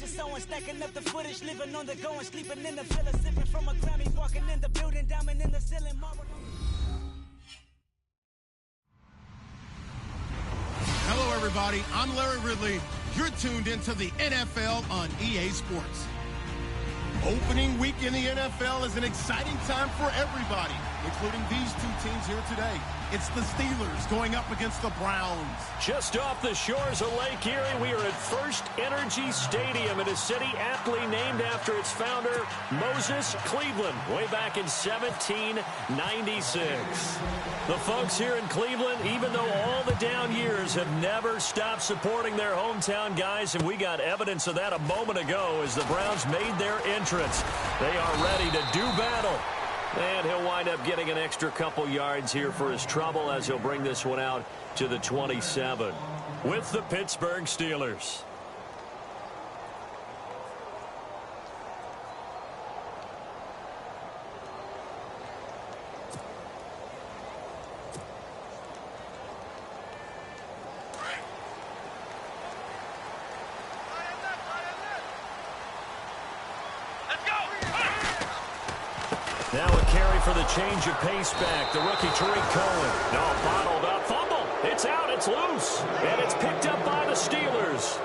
watching someone stacking up the footage, living on the go and sleeping in the villa, sipping from a Grammy, walking in the building, diamond in the ceiling, marble. Hello, everybody. I'm Larry Ridley. You're tuned into the NFL on EA Sports. Opening week in the NFL is an exciting time for everybody, including these two teams here today. It's the Steelers going up against the Browns. Just off the shores of Lake Erie, we are at First Energy Stadium in a city aptly named after its founder, Moses Cleveland, way back in 1796. The folks here in Cleveland, even though all the down years, have never stopped supporting their hometown guys, and we got evidence of that a moment ago as the Browns made their entrance. They are ready to do battle. And he'll wind up getting an extra couple yards here for his trouble as he'll bring this one out to the 27 with the Pittsburgh Steelers. Now a carry for the change of pace back. The rookie Tariq Cohen. No, bottled up. Fumble. It's out. It's loose. And it's picked up by the Steelers.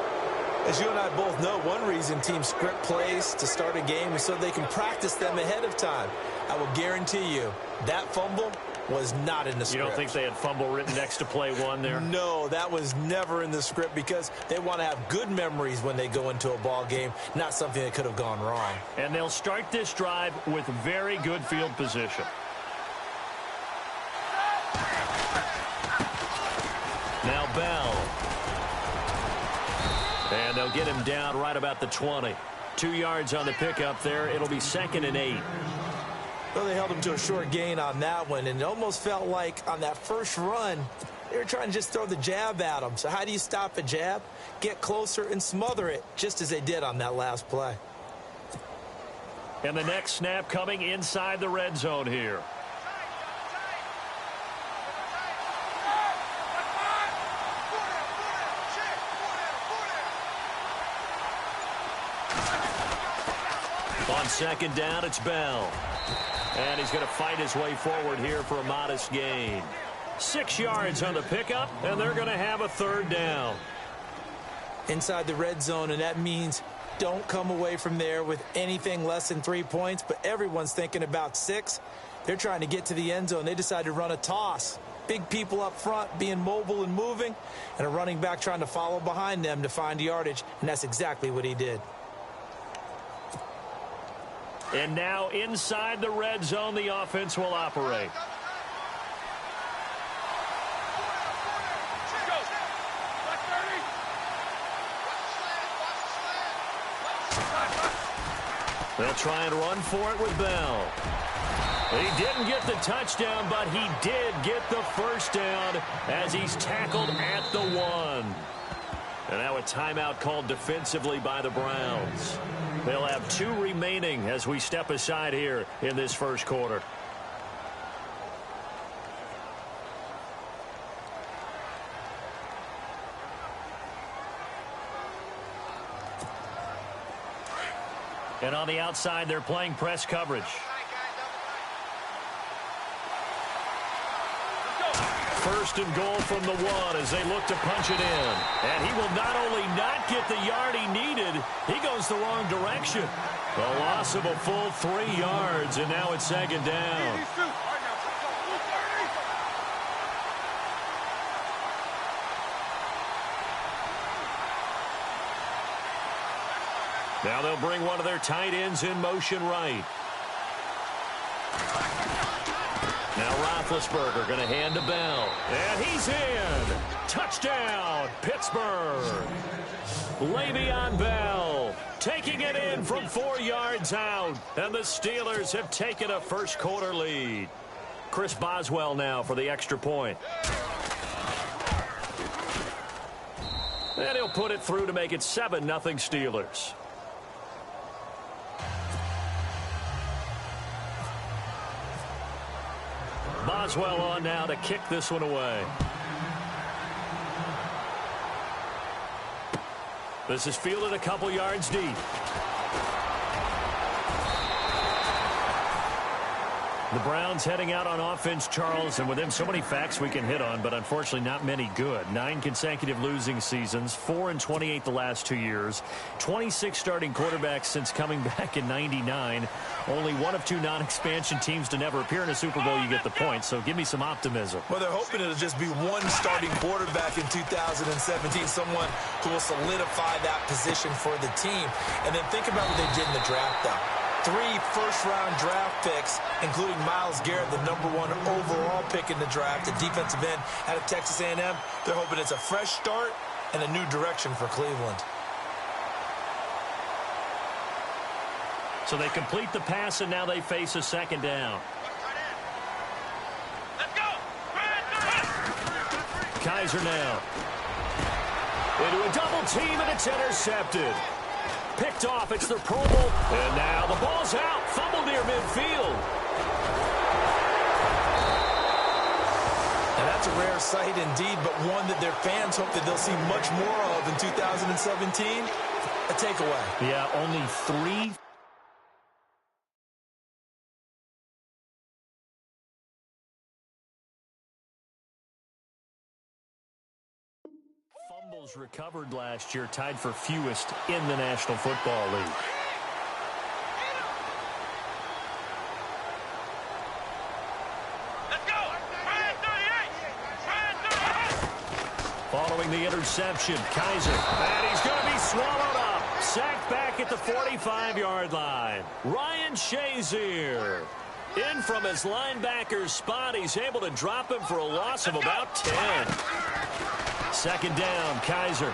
As you and I both know, one reason teams script plays to start a game is so they can practice them ahead of time. I will guarantee you that fumble was not in the script. You don't think they had fumble written next to play one there? No, that was never in the script because they want to have good memories when they go into a ball game, not something that could have gone wrong. And they'll start this drive with very good field position. Now Bell. And they'll get him down right about the 20. 2 yards on the pickup there. It'll be 2nd and 8. Well, they held him to a short gain on that one, and it almost felt like on that first run, they were trying to just throw the jab at him. So how do you stop a jab? Get closer and smother it, just as they did on that last play. And the next snap coming inside the red zone here. On 2nd down, it's Bell. And he's going to fight his way forward here for a modest gain. 6 yards on the pickup, and they're going to have a 3rd down. Inside the red zone, and that means don't come away from there with anything less than 3 points, but everyone's thinking about 6. They're trying to get to the end zone. They decide to run a toss. Big people up front being mobile and moving, and a running back trying to follow behind them to find yardage, and that's exactly what he did. And now inside the red zone, the offense will operate. They'll try and run for it with Bell. He didn't get the touchdown, but he did get the 1st down as he's tackled at the 1. And now a timeout called defensively by the Browns. They'll have 2 remaining as we step aside here in this first quarter. And on the outside, they're playing press coverage. First and goal from the 1 as they look to punch it in. And he will not only not get the yard he needed, he goes the wrong direction. The loss of a full 3 yards, and now it's 2nd down. Now they'll bring one of their tight ends in motion right. Now Roethlisberger going to hand to Bell. And he's in. Touchdown, Pittsburgh. Le'Veon Bell taking it in from 4 yards out. And the Steelers have taken a first quarter lead. Chris Boswell now for the extra point. And he'll put it through to make it 7-0 Steelers. Boswell on now to kick this one away. This is fielded a couple yards deep. The Browns heading out on offense, Charles, and with them so many facts we can hit on, but unfortunately not many good. 9 consecutive losing seasons, 4-28 the last 2 years, 26 starting quarterbacks since coming back in '99. Only one of 2 non-expansion teams to never appear in a Super Bowl. You get the point, so give me some optimism. Well, they're hoping it'll just be one starting quarterback in 2017, someone who will solidify that position for the team. And then think about what they did in the draft, though. 3 first-round draft picks, including Myles Garrett, the #1 overall pick in the draft, a defensive end out of Texas A&M. They're hoping it's a fresh start and a new direction for Cleveland. So they complete the pass, and now they face a second down. Let's go! Kaiser now. Into a double team, and it's intercepted. Picked off, it's the Pro Bowl, and now the ball's out, fumbled near midfield. Now that's a rare sight indeed, but one that their fans hope that they'll see much more of in 2017. A takeaway. Yeah, only 3. Fumbles recovered last year, tied for fewest in the National Football League. Let's go! 38! Following the interception, Kaiser, and he's going to be swallowed up. Sacked back at the 45-yard line. Ryan Shazier. In from his linebacker spot, he's able to drop him for a loss of about 10. Second down, Kaiser.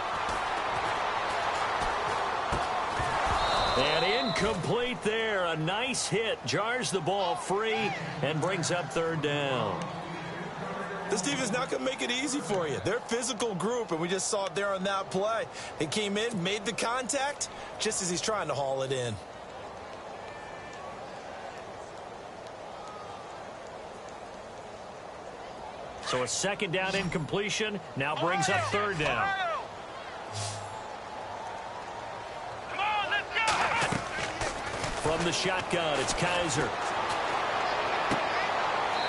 And incomplete there. A nice hit. Jars the ball free and brings up third down. This defense is not going to make it easy for you. They're a physical group, and we just saw it there on that play. They came in, made the contact, just as he's trying to haul it in. So a second down incompletion now brings up third down. Come on, let's go! From the shotgun, it's Kaiser.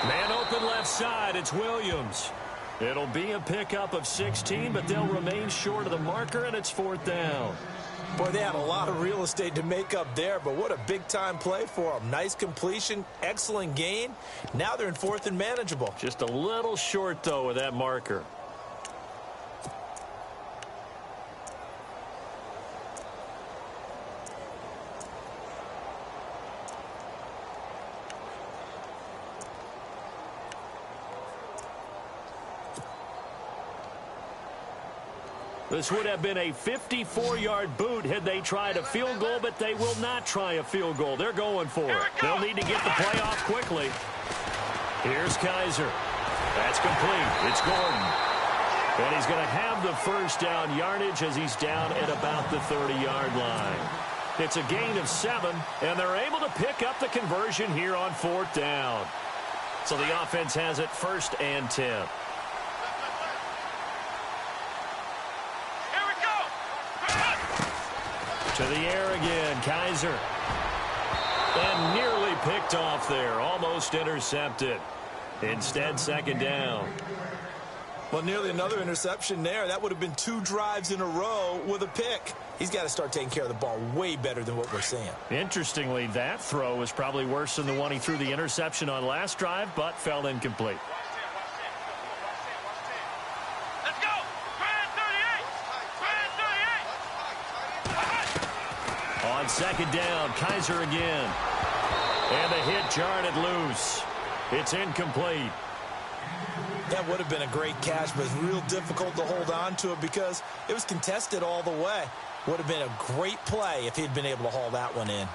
Man open left side, it's Williams. It'll be a pickup of 16, but they'll remain short of the marker, and it's fourth down. Boy, they had a lot of real estate to make up there, but what a big-time play for them. Nice completion, excellent gain. Now they're in fourth and manageable. Just a little short, though, with that marker. This would have been a 54-yard boot had they tried a field goal, but they will not try a field goal. They're going for it. They'll need to get the play off quickly. Here's Kaiser. That's complete. It's Gordon. And he's going to have the first down yardage as he's down at about the 30-yard line. It's a gain of 7, and they're able to pick up the conversion here on fourth down. So the offense has it 1st and 10. To the air again, Kaiser. And nearly picked off there, almost intercepted. Instead, second down. Well, nearly another interception there. That would have been 2 drives in a row with a pick. He's got to start taking care of the ball way better than what we're seeing. Interestingly, that throw was probably worse than the one he threw the interception on last drive, but fell incomplete. Let's go! 38! On second down, Kaiser again. And the hit jarred it loose. It's incomplete. That would have been a great catch, but it's real difficult to hold on to it because it was contested all the way. Would have been a great play if he'd been able to haul that one in.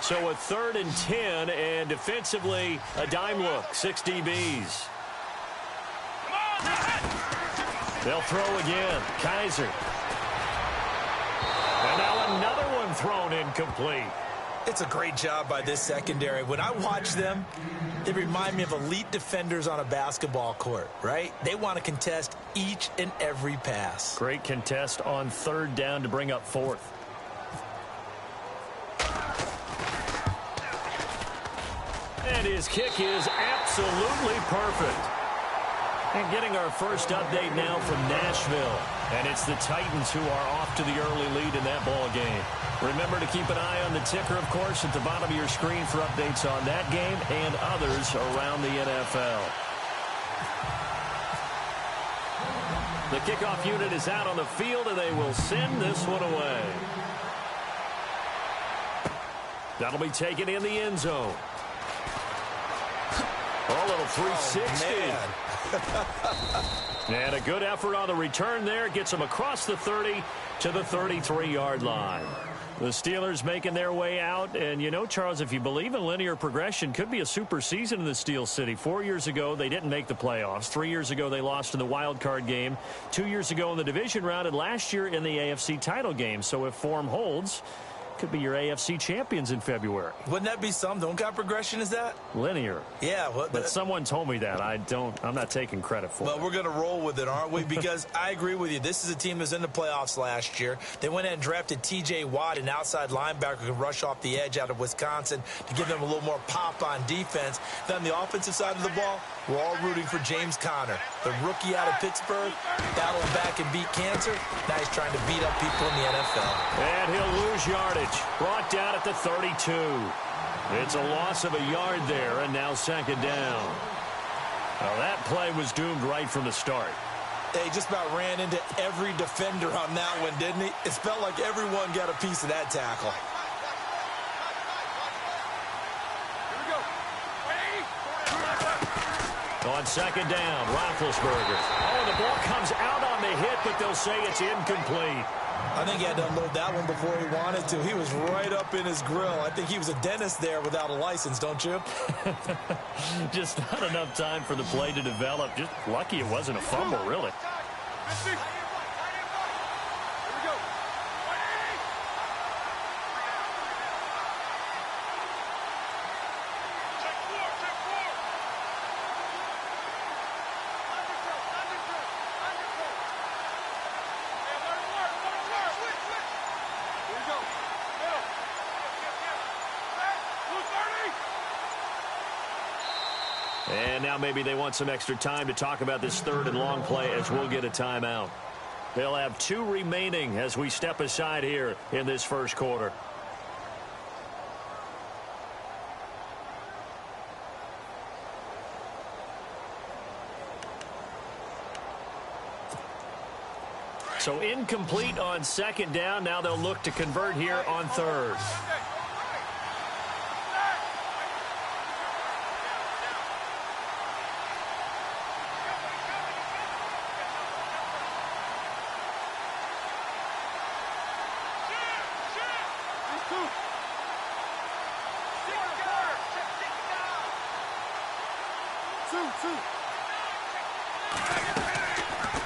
So a 3rd and 10, and defensively, a dime look, 6 DBs. They'll throw again. Kaiser. And now another one thrown incomplete. It's a great job by this secondary. When I watch them, they remind me of elite defenders on a basketball court, right? They want to contest each and every pass. Great contest on 3rd down to bring up 4th. And his kick is absolutely perfect. And getting our first update now from Nashville. And it's the Titans who are off to the early lead in that ball game. Remember to keep an eye on the ticker, of course, at the bottom of your screen for updates on that game and others around the NFL. The kickoff unit is out on the field, and they will send this one away. That'll be taken in the end zone. A little 360. And a good effort on the return there. Gets them across the 30 to the 33-yard line. The Steelers making their way out. And, you know, Charles, if you believe in linear progression, could be a super season in the Steel City. 4 years ago, they didn't make the playoffs. 3 years ago, they lost in the wild card game. 2 years ago in the division round, and last year in the AFC title game. So if form holds, could be your AFC champions in February. Wouldn't that be something? What kind of progression is that? Linear. Yeah. But someone told me that. I'm not taking credit for it. Well, we're going to roll with it, aren't we? Because I agree with you. This is a team that's in the playoffs last year. They went and drafted T.J. Watt, an outside linebacker who could rush off the edge out of Wisconsin to give them a little more pop on defense. Then on the offensive side of the ball, we're all rooting for James Conner, the rookie out of Pittsburgh, battled back and beat cancer. Now he's trying to beat up people in the NFL. And he'll lose yardage. Brought down at the 32. It's a loss of a yard there, and now 2nd down. Well, that play was doomed right from the start. They just about ran into every defender on that one, didn't he? It felt like everyone got a piece of that tackle. On 2nd down, Roethlisberger. Oh, the ball comes out on the hit, but they'll say it's incomplete. I think he had to unload that one before he wanted to. He was right up in his grill. I think he was a dentist there without a license, don't you? Just not enough time for the play to develop. Just lucky it wasn't a fumble, really. And now maybe they want some extra time to talk about this 3rd and long play as we'll get a timeout. They'll have 2 remaining as we step aside here in this first quarter. So incomplete on 2nd down. Now they'll look to convert here on 3rd.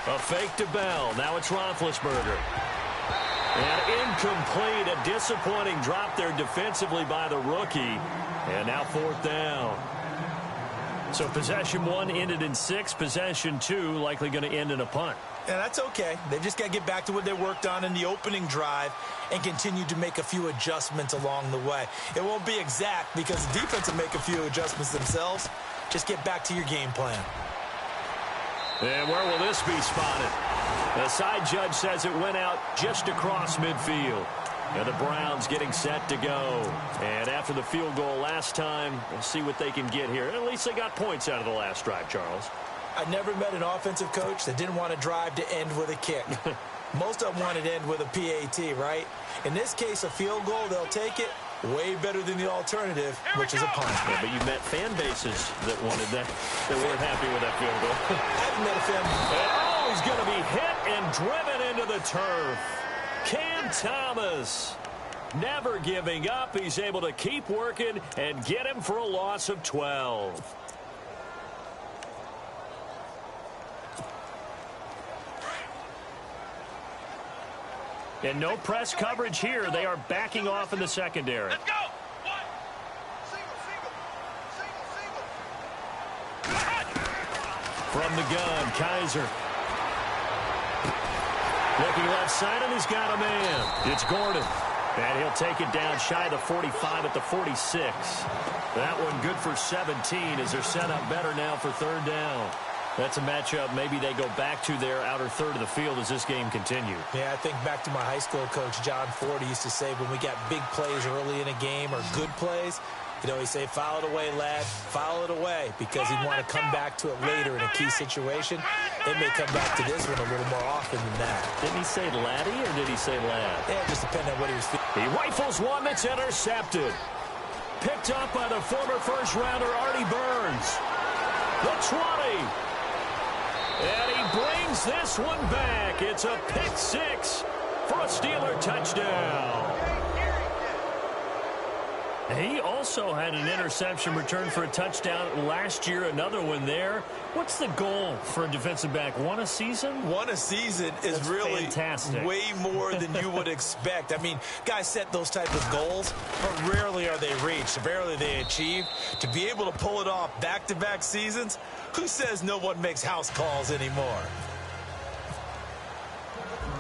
A fake to Bell. Now it's Roethlisberger. And incomplete. A disappointing drop there defensively by the rookie. And now 4th down. So possession 1 ended in 6. Possession 2 likely going to end in a punt. Yeah, that's okay. They just got to get back to what they worked on in the opening drive and continue to make a few adjustments along the way. It won't be exact because the defense will make a few adjustments themselves. Just get back to your game plan. And where will this be spotted? The side judge says it went out just across midfield. And the Browns getting set to go. And after the field goal last time, we'll see what they can get here. At least they got points out of the last drive, Charles. I never met an offensive coach that didn't want to drive to end with a kick. Most of them wanted to end with a PAT, right? In this case, a field goal, they'll take it. Way better than the alternative, which is a punt. Yeah, but you met fan bases that wanted that, that weren't happy with that field goal. I haven't met a fan. And he's going to be hit and driven into the turf. Cam Thomas, never giving up. He's able to keep working and get him for a loss of 12. And no press coverage here. They are backing off in the secondary. Let's go! From the gun, Kaiser. Looking left side, and he's got a man. It's Gordon. And he'll take it down shy of the 45 at the 46. That one good for 17 as they're set up better now for third down. That's a matchup maybe they go back to their outer third of the field as this game continues. Yeah, I think back to my high school coach, John Ford. He used to say when we got big plays early in a game or good plays, you know, he'd say, foul it away, lad, foul it away, because he'd want to come back to it later in a key situation. They may come back to this one a little more often than that. Didn't he say laddie or did he say lad? Yeah, just depending on what he was feeling. He rifles one that's intercepted. Picked up by the former first-rounder Artie Burns. The 20. And he brings this one back. It's a pick six for a Steeler touchdown. He also had an interception return for a touchdown last year, another one there. What's the goal for a defensive back? One a season? One a season is That's really fantastic. Way more than you would expect. I mean, guys set those type of goals, but rarely are they reached, rarely they achieved. To be able to pull it off back-to-back seasons, who says no one makes house calls anymore?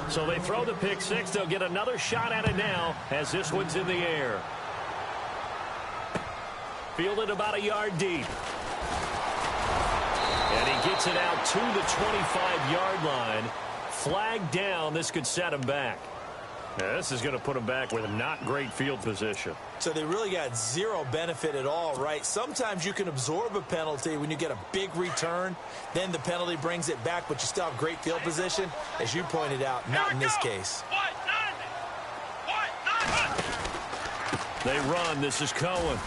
So they throw the pick six. They'll get another shot at it now as this one's in the air. Fielded about a yard deep. And he gets it out to the 25-yard line. Flag down. This could set him back. Now, this is going to put him back with not great field position. So they really got zero benefit at all, right? Sometimes you can absorb a penalty when you get a big return. Then the penalty brings it back, but you still have great field position. As you pointed out, not in this case. They run. This is Cohen.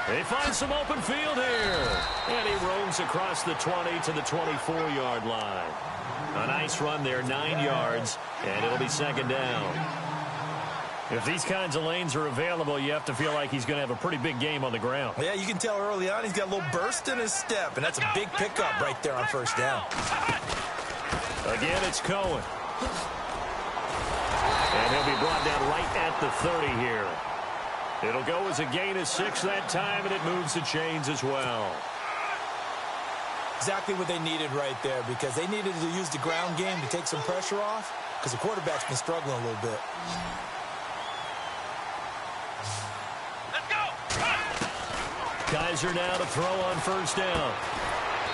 They find some open field here. And he roams across the 20 to the 24-yard line. A nice run there, 9 yards, and it'll be second down. If these kinds of lanes are available, you have to feel like he's going to have a pretty big game on the ground. Yeah, you can tell early on he's got a little burst in his step, and that's a big pickup right there on first down. Again, it's Cohen. And he'll be brought down right at the 30 here. It'll go as a gain of 6 that time, and it moves the chains as well. Exactly what they needed right there, because they needed to use the ground game to take some pressure off, because the quarterback's been struggling a little bit. Let's go! Kaiser now to throw on first down.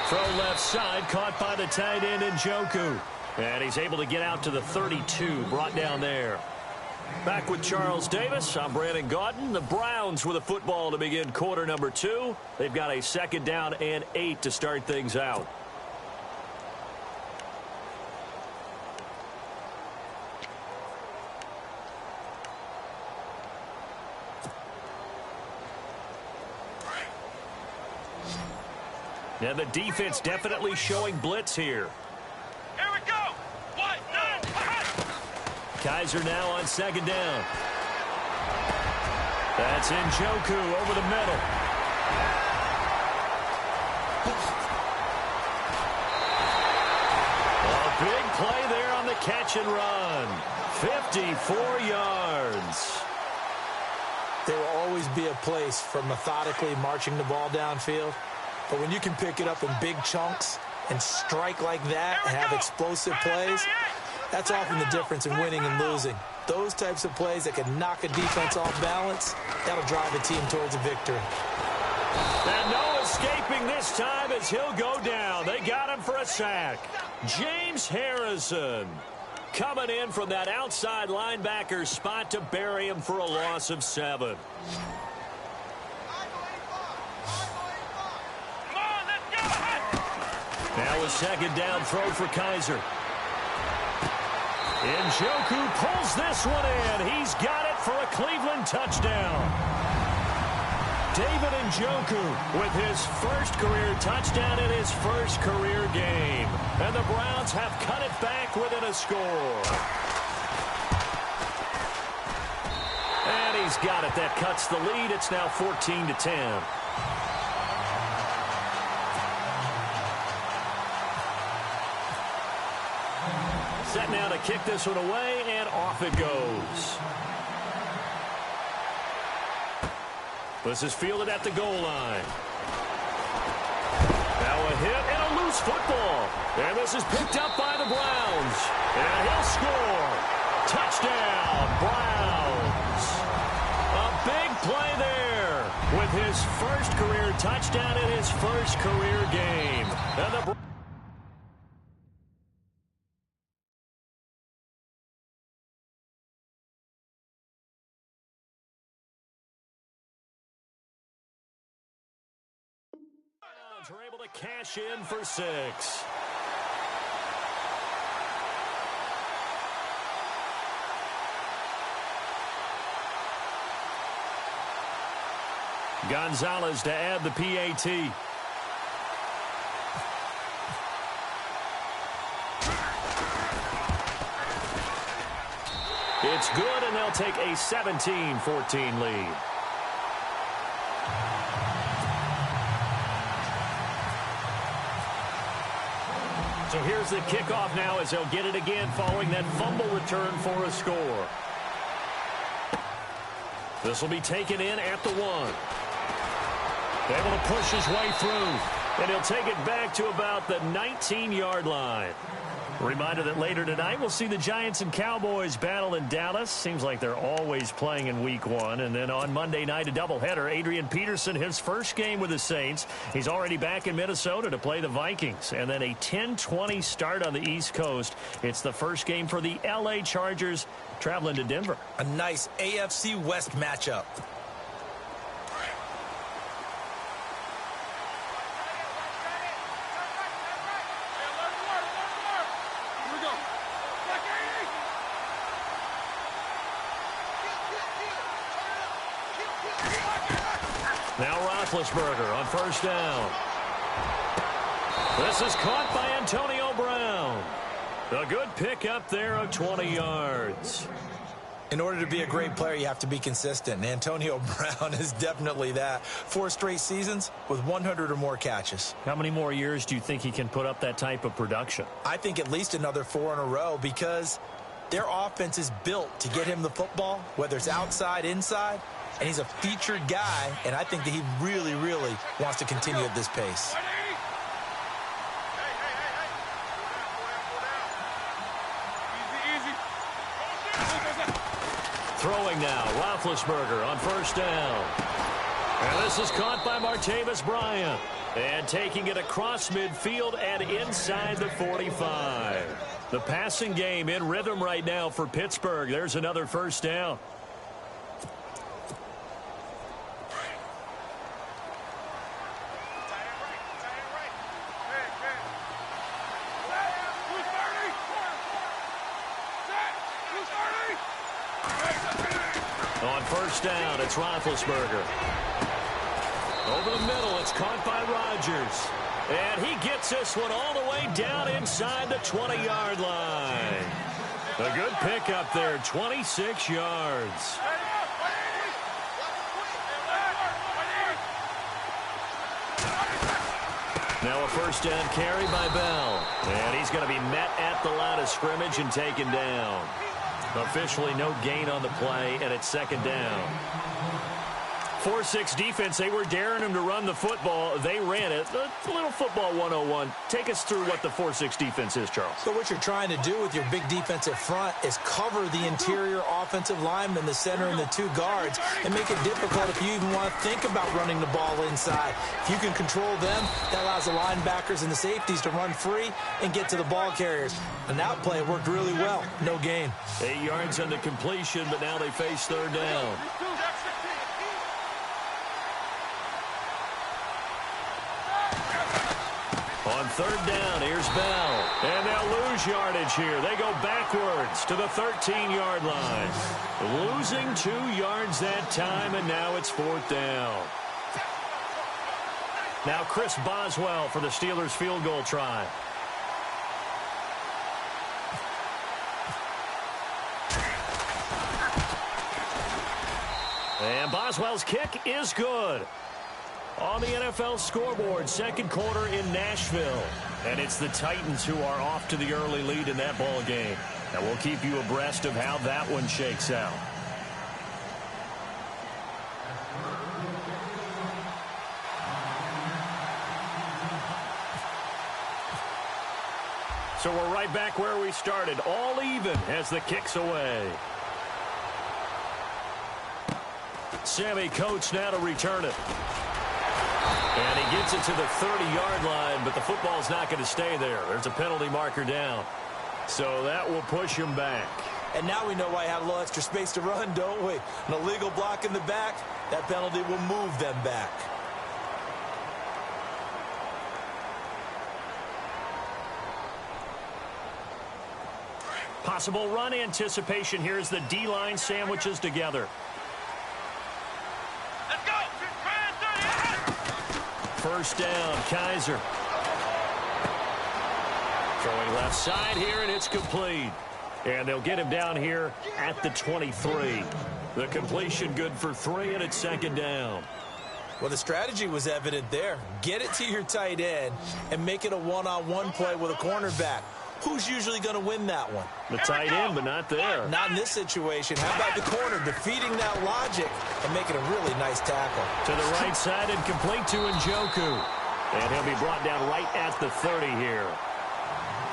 Throw left side, caught by the tight end Njoku. And he's able to get out to the 32, brought down there. Back with Charles Davis, I'm Brandon Gaudin. The Browns with a football to begin quarter number 2. They've got a second down and 8 to start things out. Now the defense definitely showing blitz here. Here we go! What? Kaiser now on second down. That's Njoku over the middle. A big play there on the catch and run. 54 yards. There will always be a place for methodically marching the ball downfield. But when you can pick it up in big chunks and strike like that and have explosive plays, that's often the difference in winning and losing. Those types of plays that can knock a defense off balance, that'll drive a team towards a victory. And no escaping this time as he'll go down. They got him for a sack. James Harrison coming in from that outside linebacker spot to bury him for a loss of 7. Now a second down throw for Kaiser. Njoku pulls this one in. He's got it for a Cleveland touchdown. David Njoku with his first career touchdown in his first career game. And the Browns have cut it back within a score. And he's got it. That cuts the lead. It's now 14-10. Set now to kick this one away, and off it goes. This is fielded at the goal line. Now a hit and a loose It's football. And this is picked up by the Browns. And he'll score. Touchdown, Browns. A big play there with his first career touchdown in his first career game. And the Browns are able to cash in for 6. Gonzalez to add the PAT. It's good, and they'll take a 17-14 lead. So here's the kickoff now as they'll get it again following that fumble return for a score. This will be taken in at the 1. Able to push his way through, and he'll take it back to about the 19-yard line. Reminder that later tonight we'll see the Giants and Cowboys battle in Dallas. Seems like they're always playing in Week 1. And then on Monday night, a doubleheader. Adrian Peterson, his first game with the Saints. He's already back in Minnesota to play the Vikings. And then a 10:20 start on the East Coast. It's the first game for the L.A. Chargers traveling to Denver. A nice AFC West matchup. Now Roethlisberger on first down. This is caught by Antonio Brown. A good pickup there of 20 yards. In order to be a great player, you have to be consistent. Antonio Brown is definitely that. 4 straight seasons with 100 or more catches. How many more years do you think he can put up that type of production? I think at least another 4 in a row because their offense is built to get him the football, whether it's outside, inside. And he's a featured guy, and I think that he really, really wants to continue at this pace. Throwing now, Roethlisberger on first down. And this is caught by Martavis Bryant. And taking it across midfield and inside the 45. The passing game in rhythm right now for Pittsburgh. There's another first down. On first down, it's Roethlisberger. Over the middle, it's caught by Rodgers. And he gets this one all the way down inside the 20-yard line. A good pickup there, 26 yards. Now a first down carry by Bell. And he's going to be met at the line of scrimmage and taken down. Officially no gain on the play, and it's second down. 4-6 defense, they were daring him to run the football. They ran it. A little football 101. Take us through what the 4-6 defense is, Charles. So what you're trying to do with your big defensive front is cover the interior offensive lineman, the center, and the 2 guards, and make it difficult if you even want to think about running the ball inside. If you can control them, that allows the linebackers and the safeties to run free and get to the ball carriers. And that play worked really well. No gain. 8 yards on the completion, but now they face third down. On third down, here's Bell. And they'll lose yardage here. They go backwards to the 13-yard line. Losing 2 yards that time, and now it's fourth down. Now Chris Boswell for the Steelers field goal try. And Boswell's kick is good. On the NFL scoreboard, second quarter in Nashville. And it's the Titans who are off to the early lead in that ball game. And we'll keep you abreast of how that one shakes out. So we're right back where we started, all even as the kick's away. Sammy Coates now to return it. And he gets it to the 30-yard line, but the football's not going to stay there. There's a penalty marker down. So that will push him back. And now we know why I have a little extra space to run, don't we? An illegal block in the back, that penalty will move them back. Possible run anticipation here as the D-line sandwiches together. Let's go! First down, Kaiser. Throwing left side here, and it's complete. And they'll get him down here at the 23. The completion good for 3, and it's second down. Well, the strategy was evident there. Get it to your tight end and make it a one-on-one play with a cornerback. Who's usually going to win that one? The tight end, but not there. Not in this situation. How about the corner defeating that logic and making a really nice tackle? To the right side and complete to Njoku. And he'll be brought down right at the 30 here.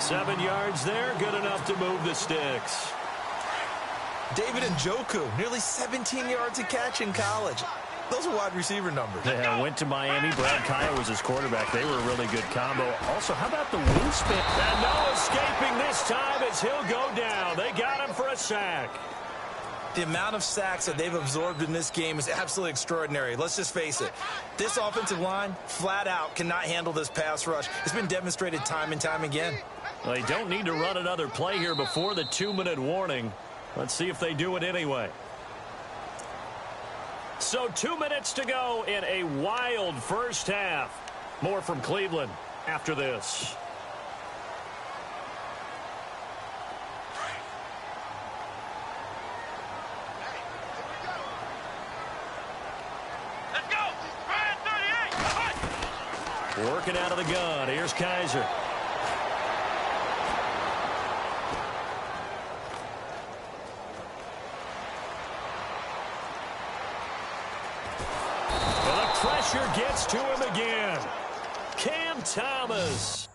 7 yards there, good enough to move the sticks. David Njoku, nearly 17 yards a catch in college. Those are wide receiver numbers. Yeah, went to Miami. Brad Kaya was his quarterback. They were a really good combo. Also, how about the wingspan? And no escaping this time as he'll go down. They got him for a sack. The amount of sacks that they've absorbed in this game is absolutely extraordinary. Let's just face it. This offensive line, flat out, cannot handle this pass rush. It's been demonstrated time and time again. Well, they don't need to run another play here before the 2-minute warning. Let's see if they do it anyway. So 2 minutes to go in a wild first half. More from Cleveland after this. Let's go! Ryan 38! Working out of the gun. Here's Kaiser. Pressure gets to him again. Cam Thomas.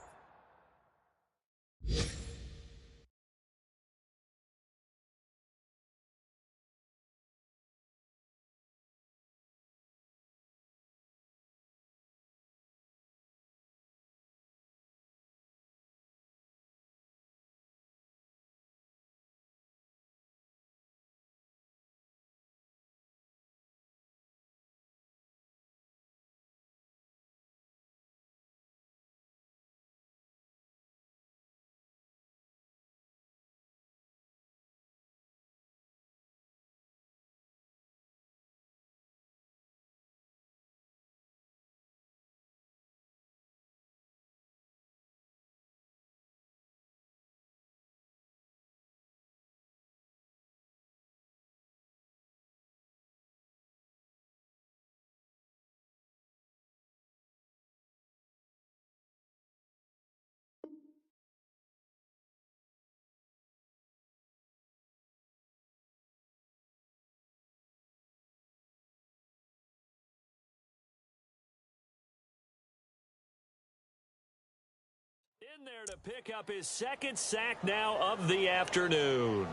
In there to pick up his second sack now of the afternoon.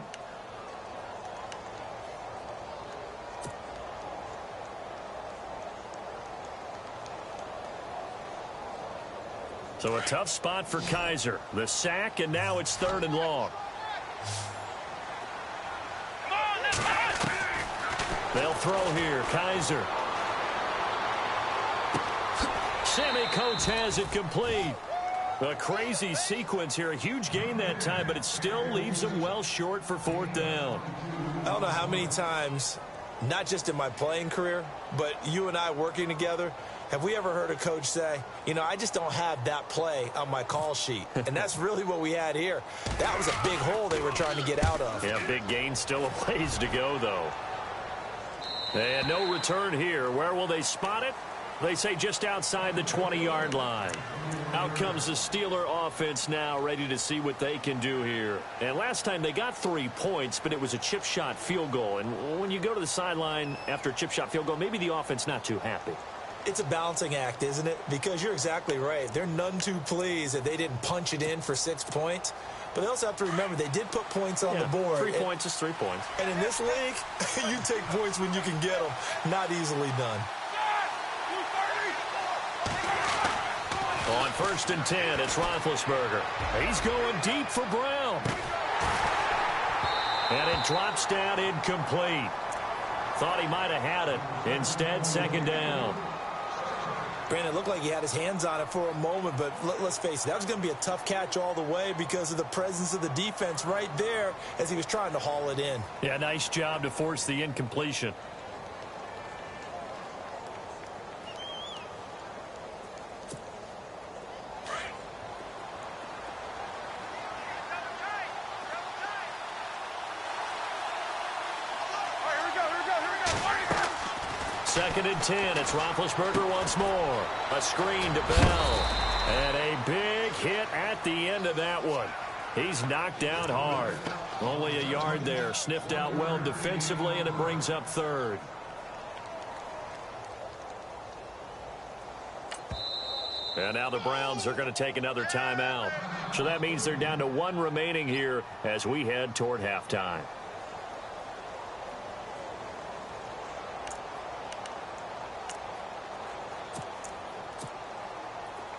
So a tough spot for Kaiser. The sack, and now it's 3rd and long. They'll throw here. Kaiser. Sammy Coates has it complete. A crazy sequence here. A huge gain that time, but it still leaves him well short for 4th down. I don't know how many times, not just in my playing career, but you and I working together, have we ever heard a coach say, you know, I just don't have that play on my call sheet. And that's really what we had here. That was a big hole they were trying to get out of. Yeah, big gain, still a ways to go, though. And no return here. Where will they spot it? They say just outside the 20-yard line. Out comes the Steeler offense now, ready to see what they can do here. And last time they got 3 points, but it was a chip shot field goal. And when you go to the sideline after a chip shot field goal, maybe the offense not too happy. It's a balancing act, isn't it? Because you're exactly right. They're none too pleased that they didn't punch it in for 6 points. But they also have to remember they did put points on the board. 3 points is 3 points. And in this league, you take points when you can get them. Not easily done. On 1st and 10, it's Roethlisberger. He's going deep for Brown. And it drops down incomplete. Thought he might have had it. Instead, 2nd down. Brandon, it looked like he had his hands on it for a moment, but let's face it, that was going to be a tough catch all the way because of the presence of the defense right there as he was trying to haul it in. Yeah, nice job to force the incompletion. Second and 10. It's Roethlisberger once more. A screen to Bell. And a big hit at the end of that one. He's knocked down hard. Only a yard there. Sniffed out well defensively, and it brings up 3rd. And now the Browns are going to take another timeout. So that means they're down to 1 remaining here as we head toward halftime.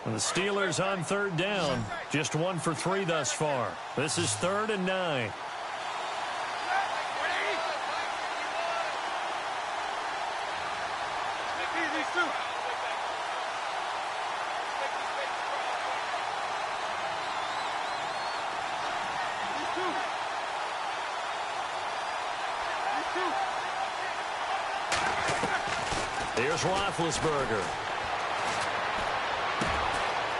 The Steelers on 3rd down. Just 1 for 3 thus far. This is 3rd and 9. Here's Roethlisberger.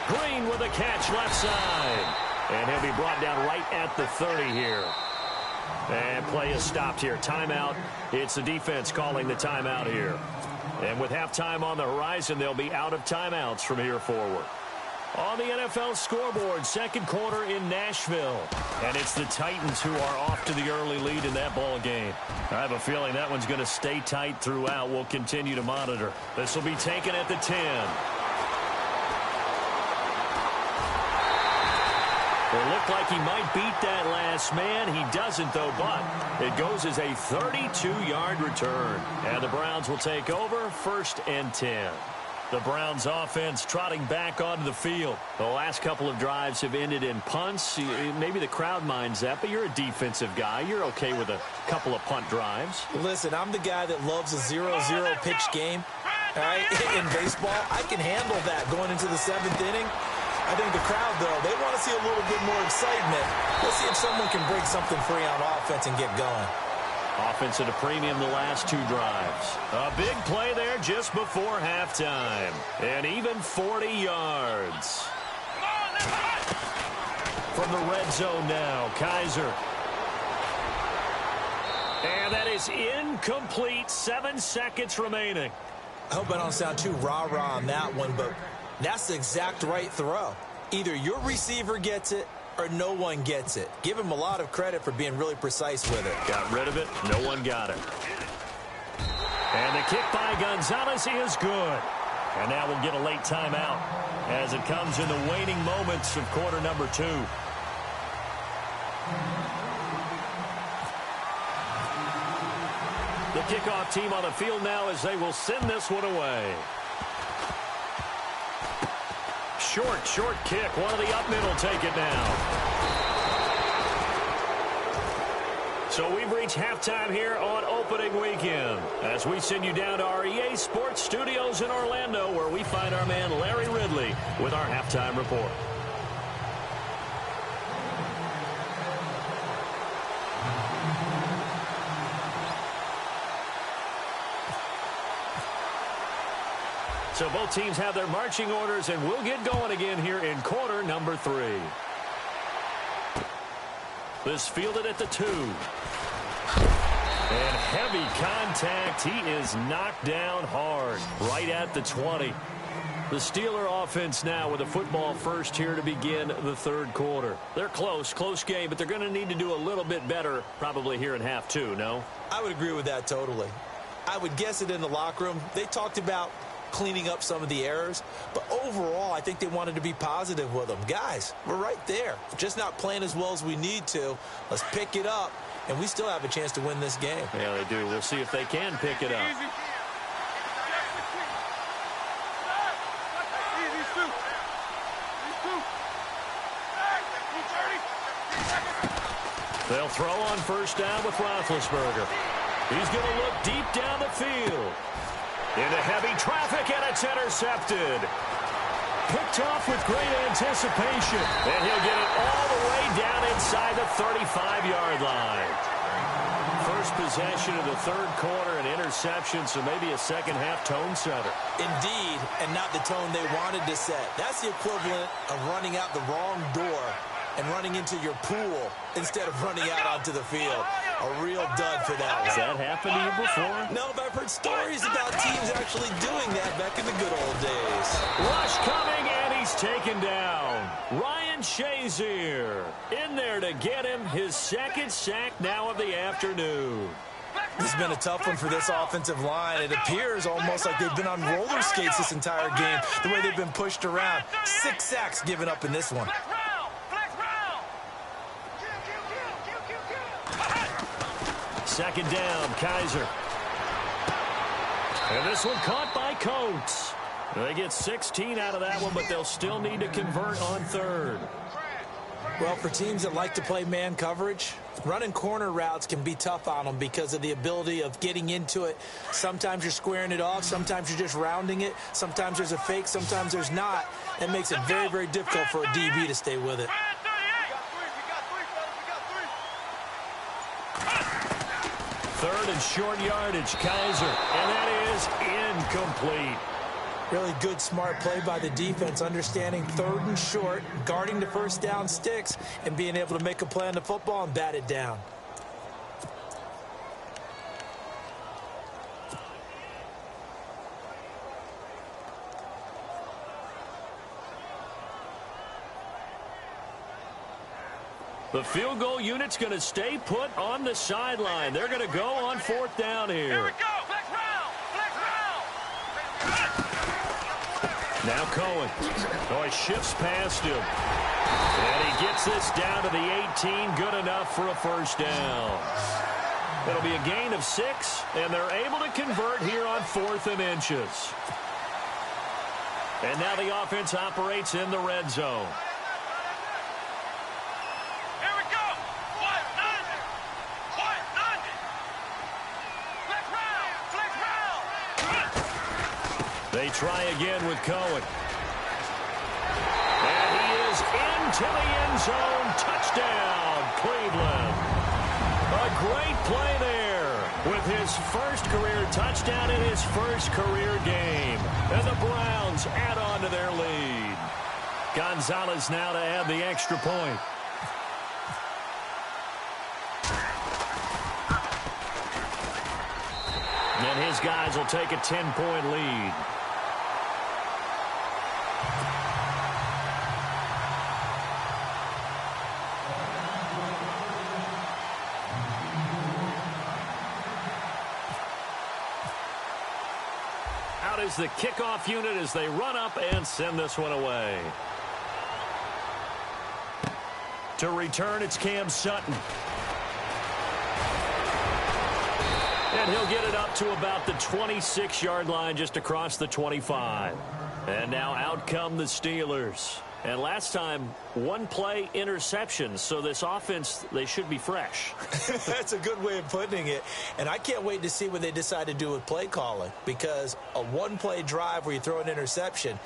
Green with a catch left side. And he'll be brought down right at the 30 here. And play is stopped here. Timeout. It's the defense calling the timeout here. And with halftime on the horizon, they'll be out of timeouts from here forward. On the NFL scoreboard, 2nd quarter in Nashville. And it's the Titans who are off to the early lead in that ball game. I have a feeling that one's going to stay tight throughout. We'll continue to monitor. This will be taken at the 10. It looked like he might beat that last man. He doesn't, though, but it goes as a 32-yard return. And the Browns will take over 1st and 10. The Browns offense trotting back onto the field. The last couple of drives have ended in punts. Maybe the crowd minds that, but you're a defensive guy. You're okay with a couple of punt drives. Listen, I'm the guy that loves a 0-0 pitch game. All right, in baseball, I can handle that going into the 7th inning. I think the crowd, though, they want to see a little bit more excitement. Let's see if someone can break something free on offense and get going. Offense at a premium the last 2 drives. A big play there just before halftime. And even 40 yards. From the red zone now, Kaiser. And that is incomplete. 7 seconds remaining. I hope I don't sound too rah-rah on that one, but that's the exact right throw. Either your receiver gets it or no one gets it. Give him a lot of credit for being really precise with it. Got rid of it. No one got it. And the kick by Gonzalez is good. And now we'll get a late timeout as it comes in the waning moments of quarter number 2. The kickoff team on the field now as they will send this one away. Short kick. One of the up middle take it now. So we've reached halftime here on opening weekend as we send you down to our EA Sports Studios in Orlando where we find our man Larry Ridley with our halftime report. So both teams have their marching orders, and we'll get going again here in quarter number 3. This fielded at the 2. And heavy contact. He is knocked down hard right at the 20. The Steeler offense now with a football first here to begin the 3rd quarter. They're close game, but they're going to need to do a little bit better probably here in half 2, no? I would agree with that totally. I would guess it in the locker room. They talked about cleaning up some of the errors. But overall, I think they wanted to be positive with them. Guys, we're right there. Just not playing as well as we need to. Let's pick it up, and we still have a chance to win this game. Yeah, they do. We'll see if they can pick it up. They'll throw on first down with Roethlisberger. He's going to look deep down the field. Into heavy traffic, and it's intercepted. Picked off with great anticipation. And he'll get it all the way down inside the 35-yard line. First possession of the third quarter, an interception, so maybe a second-half tone setter. Indeed, and not the tone they wanted to set. That's the equivalent of running out the wrong door and running into your pool instead of running out onto the field. A real dud for that one. Has that happened to you before? No, but I've heard stories about teams actually doing that back in the good old days. Rush coming, and he's taken down. Ryan Shazier in there to get him his second sack now of the afternoon. This has been a tough one for this offensive line. It appears almost like they've been on roller skates this entire game, the way they've been pushed around. 6 sacks given up in this one. Second down, Kaiser. And this one caught by Coates. They get 16 out of that one, but they'll still need to convert on third. Well, for teams that like to play man coverage, running corner routes can be tough on them because of the ability of getting into it. Sometimes you're squaring it off. Sometimes you're just rounding it. Sometimes there's a fake. Sometimes there's not. That makes it very, very difficult for a DB to stay with it. Third and short yardage, Kaiser, and that is incomplete. Really good, smart play by the defense, understanding third and short, guarding the first down sticks, and being able to make a play on the football and bat it down. The field goal unit's going to stay put on the sideline. They're going to go on fourth down here. Here we go. Flex round. Flex round. Now Cohen. Oh, he shifts past him. And he gets this down to the 18. Good enough for a first down. It'll be a gain of 6, and they're able to convert here on 4th and inches. And now the offense operates in the red zone. They try again with Cohen. And he is into the end zone. Touchdown, Cleveland. A great play there with his first career touchdown in his first career game. And the Browns add on to their lead. Gonzalez now to add the extra point. And his guys will take a 10-point lead. Out is the kickoff unit as they run up and send this one away. To return, it's Cam Sutton. And he'll get it up to about the 26-yard line, just across the 25. And now out come the Steelers. And last time, one play interception. So this offense, they should be fresh. That's a good way of putting it. And I can't wait to see what they decide to do with play calling. Because a one-play drive where you throw an interception,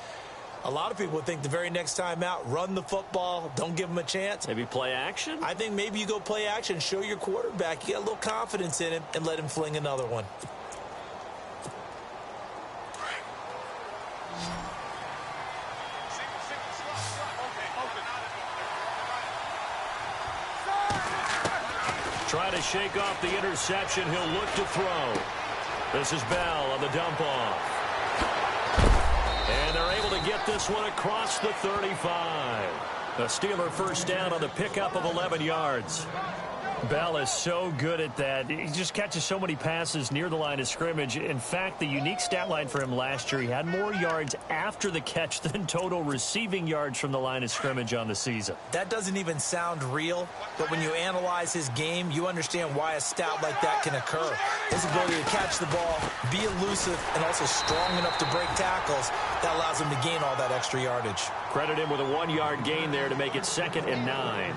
a lot of people think the very next time out, run the football, don't give them a chance. Maybe play action? I think maybe you go play action, show your quarterback, you got a little confidence in him, and let him fling another one. Try to shake off the interception. He'll look to throw. This is Bell on the dump off. And they're able to get this one across the 35. A Steeler first down on the pickup of 11 yards. Bell is so good at that. He just catches so many passes near the line of scrimmage. In fact, the unique stat line for him last year, he had more yards after the catch than total receiving yards from the line of scrimmage on the season. That doesn't even sound real, but when you analyze his game, you understand why a stat like that can occur. His ability to catch the ball, be elusive, and also strong enough to break tackles, that allows him to gain all that extra yardage. Credit him with a 1-yard gain there to make it 2nd and 9.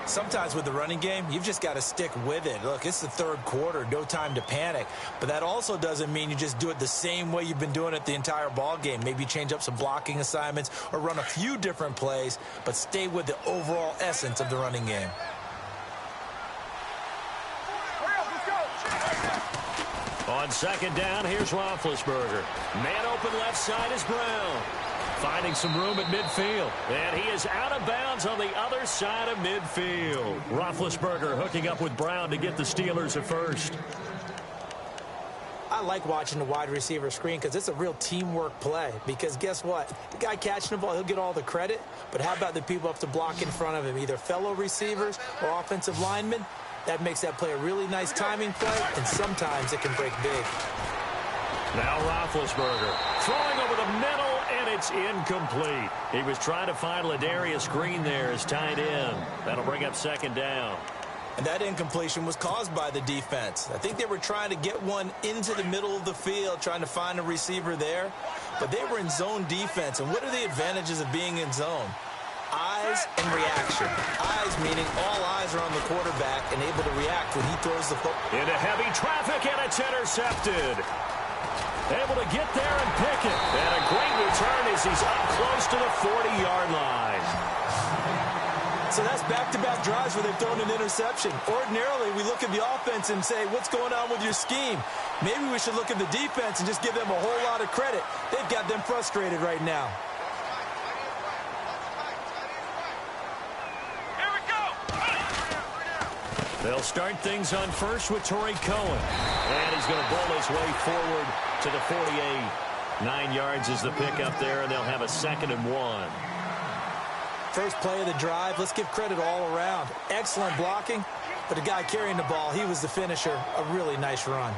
Sometimes with the running game, you've just got to stick with it. Look, it's the third quarter, no time to panic. But that also doesn't mean you just do it the same way you've been doing it the entire ball game. Maybe change up some blocking assignments or run a few different plays, but stay with the overall essence of the running game. On 2nd down, here's Roethlisberger. Man open left side is Brown. Finding some room at midfield. And he is out of bounds on the other side of midfield. Roethlisberger hooking up with Brown to get the Steelers at first. I like watching the wide receiver screen because it's a real teamwork play. Because guess what? The guy catching the ball, he'll get all the credit. But how about the people up to block in front of him, either fellow receivers or offensive linemen? That makes that play a really nice timing play, and sometimes it can break big. Now Roethlisberger throwing over the middle, and it's incomplete. He was trying to find Ladarius Green there as tight end. That'll bring up 2nd down. And that incompletion was caused by the defense. I think they were trying to get one into the middle of the field, trying to find a receiver there. But they were in zone defense. And what are the advantages of being in zone? Eyes and reaction. Eyes meaning all eyes are on the quarterback and able to react when he throws the football. Into heavy traffic, and it's intercepted. Able to get there and pick it. And a great return as he's up close to the 40-yard line. So that's back-to-back drives where they've thrown an interception. Ordinarily, we look at the offense and say, what's going on with your scheme? Maybe we should look at the defense and just give them a whole lot of credit. They've got them frustrated right now. Here we go. They'll start things on first with Torrey Cohen. And he's going to bowl his way forward to the 48. 9 yards is the pickup there, and they'll have a 2nd and 1. First play of the drive, let's give credit all around. Excellent blocking, but the guy carrying the ball, he was the finisher. A really nice run.